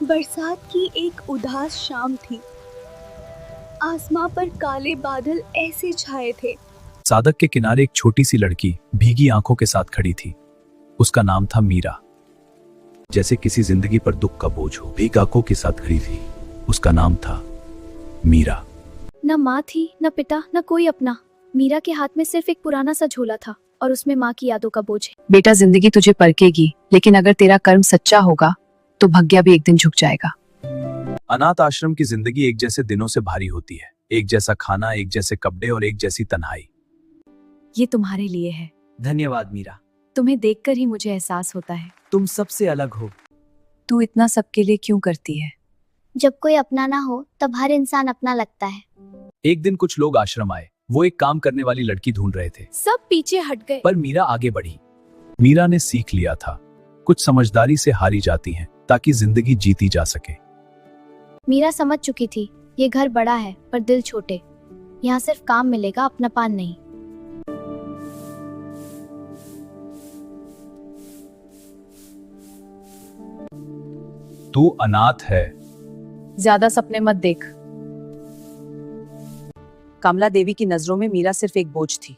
बरसात की एक उदास शाम थी। आसमां पर काले बादल ऐसे छाए थे। सड़क के किनारे एक छोटी सी लड़की भीगी आंखों के साथ खड़ी थी। उसका नाम था मीरा। जैसे किसी जिंदगी पर दुख का बोझ हो, भीगी आंखों के साथ खड़ी थी। उसका नाम था मीरा। न माँ थी, न पिता, न कोई अपना। मीरा के हाथ में सिर्फ एक पुराना सा झोला था और उसमें माँ की यादों का बोझ है। बेटा, जिंदगी तुझे परखेगी, लेकिन अगर तेरा कर्म सच्चा होगा तो भाग्य भी एक दिन झुक जाएगा। अनाथ आश्रम की जिंदगी एक जैसे दिनों से भारी होती है। एक जैसा खाना, एक जैसे कपड़े और एक जैसी तन्हाई। ये तुम्हारे लिए है। धन्यवाद मीरा, तुम्हें देखकर ही मुझे एहसास होता है तुम सबसे अलग हो। तू इतना सबके लिए क्यों करती है? जब कोई अपना ना हो तब हर इंसान अपना लगता है। एक दिन कुछ लोग आश्रम आए। वो एक काम करने वाली लड़की ढूंढ रहे थे। सब पीछे हट गए। पर मीरा आगे बढ़ी। मीरा ने सीख लिया था, कुछ समझदारी से हारी जाती हैं ताकि जिंदगी जीती जा सके। मीरा समझ चुकी थी, ये घर बड़ा है पर दिल छोटे। यहाँ सिर्फ काम मिलेगा, अपनापन नहीं। तू अनाथ है। ज्यादा सपने मत देख। कमला देवी की नजरों में मीरा सिर्फ एक बोझ थी।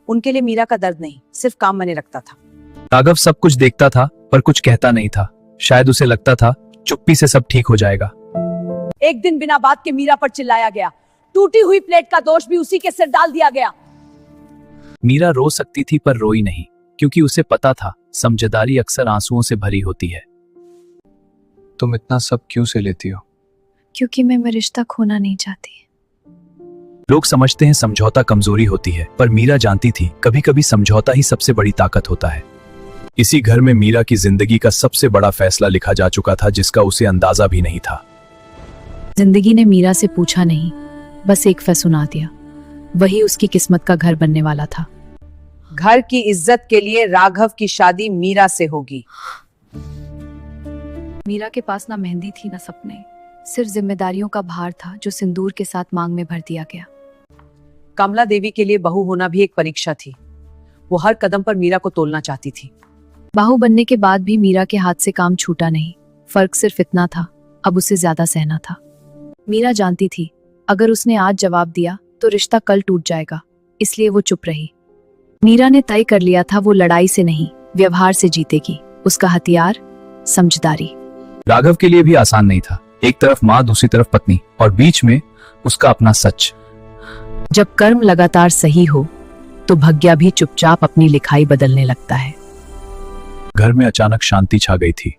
उनके लिए मीरा का दर्द नहीं, सिर्फ काम मने रखता था। राघव सब कुछ देखता था पर कुछ कहता नहीं था। शायद उसे लगता था चुप्पी से सब ठीक हो जाएगा। एक दिन बिना बात के मीरा पर चिल्लाया गया। टूटी हुई प्लेट का दोष भी उसी के सिर डाल दिया गया। मीरा रो सकती थी पर रोई नहीं, क्योंकि उसे पता था समझदारी अक्सर आंसुओं से भरी होती है। तुम इतना सब क्यों से लेती हो? क्योंकि मैं रिश्ता खोना नहीं चाहती। लोग समझते हैं समझौता कमजोरी होती है, पर मीरा जानती थी कभी कभी समझौता ही सबसे बड़ी ताकत होता है। इसी घर में मीरा की जिंदगी का सबसे बड़ा फैसला लिखा जा चुका था, जिसका उसे अंदाजा भी नहीं था। जिंदगी ने मीरा से पूछा नहीं, बस एक फैसला सुना दिया। वही उसकी किस्मत का घर बनने वाला था। घर की इज्जत के लिए राघव की शादी मीरा से होगी। मीरा के पास ना मेहंदी थी ना सपने, सिर्फ जिम्मेदारियों का भार था जो सिंदूर के साथ मांग में भर दिया गया। कमला देवी के लिए बहू होना भी एक परीक्षा थी। वो हर कदम पर मीरा को तोलना चाहती थी। बहू बनने के बाद भी मीरा के हाथ से काम छूटा नहीं। फर्क सिर्फ इतना था, अब उसे ज्यादा सहना था। मीरा जानती थी अगर उसने आज जवाब दिया तो रिश्ता कल टूट जाएगा, इसलिए वो चुप रही। मीरा ने तय कर लिया था वो लड़ाई से नहीं, व्यवहार से जीतेगी। उसका हथियार समझदारी। राघव के लिए भी आसान नहीं था। एक तरफ माँ, दूसरी तरफ पत्नी और बीच में उसका अपना सच। जब कर्म लगातार सही हो तो भाग्य भी चुपचाप अपनी लिखाई बदलने लगता है। घर में अचानक शांति छा गई थी,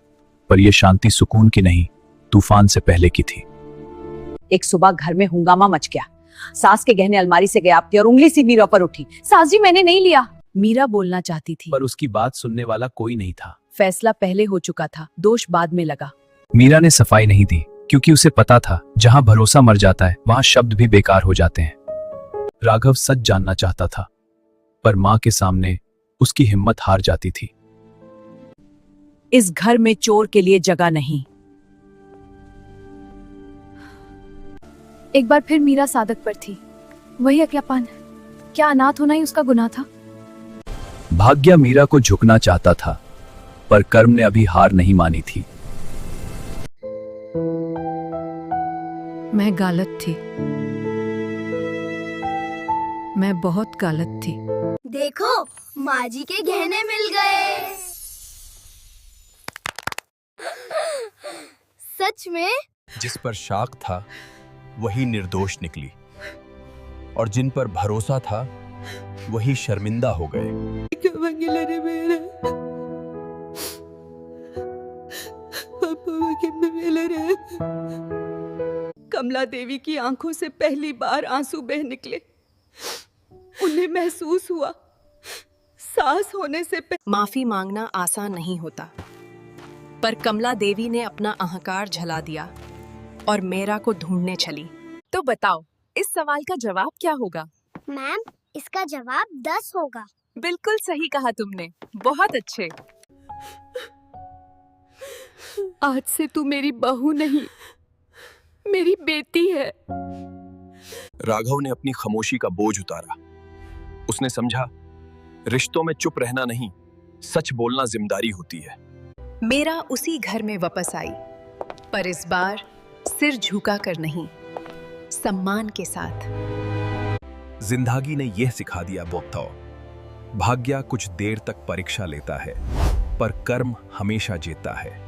पर यह शांति सुकून की नहीं, तूफान से पहले की थी। एक सुबह घर में हंगामा मच गया। सास के गहने अलमारी से गयाप्ते और उंगली सी मीरा पर उठी। सास जी, मैंने नहीं लिया। मीरा बोलना चाहती थी, पर उसकी बात सुनने वाला कोई नहीं था। फैसला पहले हो चुका था, दोष बाद में लगा। मीरा ने सफाई नहीं दी, क्योंकि उसे पता था जहां भरोसा मर जाता है वहां शब्द भी बेकार हो जाते हैं। राघव सच जानना चाहता था, पर मां के सामने उसकी हिम्मत हार जाती थी। इस घर में चोर के लिए जगह नहीं। एक बार फिर मीरा सादक पर थी। वही अक्यापन। क्या अनाथ होना ही उसका गुनाह था? भाग्य मीरा को झुकना चाहता था, पर कर्म ने अभी हार नहीं मानी थी। मैं गलत थी। मैं बहुत गलत थी। देखो, माँ जी के गहने मिल गए। सच में? जिस पर शाख था वही निर्दोष निकली, और जिन पर भरोसा था वही शर्मिंदा हो गए। कमला देवी की आंखों से पहली बार आंसू बह निकले। उन्हें महसूस हुआ सास होने से माफी मांगना आसान नहीं होता, पर कमला देवी ने अपना अहंकार झला दिया और मेरा को ढूंढने चली। तो बताओ, इस सवाल का जवाब क्या होगा? मैम, इसका जवाब 10 होगा। बिल्कुल सही कहा तुमने, बहुत अच्छे। आज से तू मेरी बहू नहीं, मेरी बेटी है। राघव ने अपनी खामोशी का बोझ उतारा। उसने समझा, रिश्तों में चुप रहना नहीं, सच बोलना जिम्मेदारी होती है। मेरा उसी घर में वापस आई, पर इस बार सिर झुका कर नहीं, सम्मान के साथ। जिंदगी ने यह सिखा दिया बोत्तो, भाग्य कुछ देर तक परीक्षा लेता है पर कर्म हमेशा जीतता है।